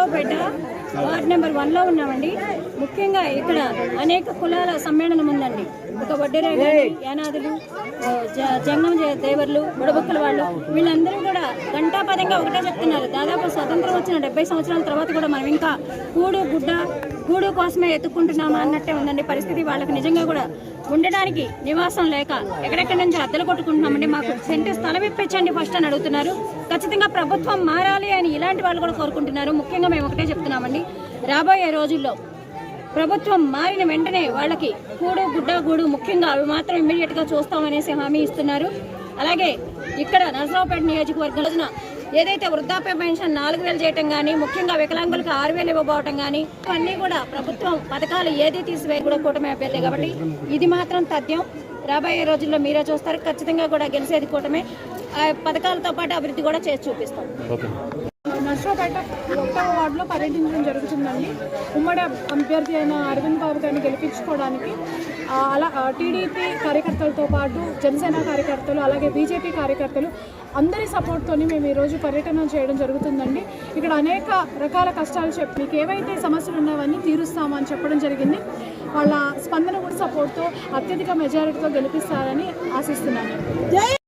Narasaraopet ward number 1లో ఉన్నామండి. ముఖ్యంగా ఇక్కడ అనేక కులాల సమ్మేళనం ఉందండి. ఒక వడ్డేరేగాని, యానాదులు, జంగం దేవర్లు, బుడబుక్కల వాళ్ళు, వీళ్ళందరూ కూడా గంటాపదంగా ఒకటే చెప్తున్నారు. దాదాపు స్వతంత్రం వచ్చిన 70 సంవత్సరాల తర్వాత కూడా మనం ఇంకా గూడు కోసమే ఎత్తుక్కుంటున్నామా అన్నట్టే ఉందండి పరిస్థితి. వాళ్ళకి నిజంగా కూడా ఉండడానికి నివాసం లేక ఎక్కడెక్కడి నుంచి అద్దెలు కొట్టుకుంటున్నామండి. మాకు సెంటు స్థలం ఇప్పించండి ఫస్ట్ అని అడుగుతున్నారు. ఖచ్చితంగా ప్రభుత్వం మారాలి అని ఇలాంటి వాళ్ళు కూడా కోరుకుంటున్నారు. ముఖ్యంగా మేము ఒకటే చెప్తున్నామండి, రాబోయే రోజుల్లో ప్రభుత్వం మారిన వెంటనే వాళ్ళకి గూడు ముఖ్యంగా అవి మాత్రం ఇమ్మీడియట్ గా చూస్తామనేసి హామీ ఇస్తున్నారు. అలాగే ఇక్కడ నర్సరావుపేట నియోజకవర్గం రోజున ఏదైతే వృద్ధాప్య పెన్షన్ 4000 చేయటం కానీ, ముఖ్యంగా వికలాంగులకు 6000 ఇవ్వబోవటం కానీ, అన్నీ కూడా ప్రభుత్వం పథకాలు ఏది తీసివేయ కూడా కూటమి అభ్యర్థి కాబట్టి ఇది మాత్రం తథ్యం. రాబోయే రోజుల్లో మీరే చూస్తారు. ఖచ్చితంగా కూడా గెలిచేది కూటమే. పథకాలతో పాటు అభివృద్ధి కూడా చేసి చూపిస్తాం. నర్సరావుపేట 1వ వార్డులో పర్యటించడం జరుగుతుందండి. ఉమ్మడి అభ్యర్థి అయిన అరవింద్ బాబు గారిని గెలిపించుకోవడానికి అలా టీడీపీ కార్యకర్తలతో పాటు జనసేన కార్యకర్తలు, అలాగే బీజేపీ కార్యకర్తలు అందరి సపోర్ట్తోని మేము ఈరోజు పర్యటన చేయడం జరుగుతుందండి. ఇక్కడ అనేక రకాల కష్టాలు చెప్పి మీకు ఏవైతే సమస్యలు ఉన్నావన్నీ తీరుస్తామని చెప్పడం జరిగింది. వాళ్ళ స్పందన కూడా సపోర్ట్తో అత్యధిక మెజారిటీతో గెలిపిస్తారని ఆశిస్తున్నాను.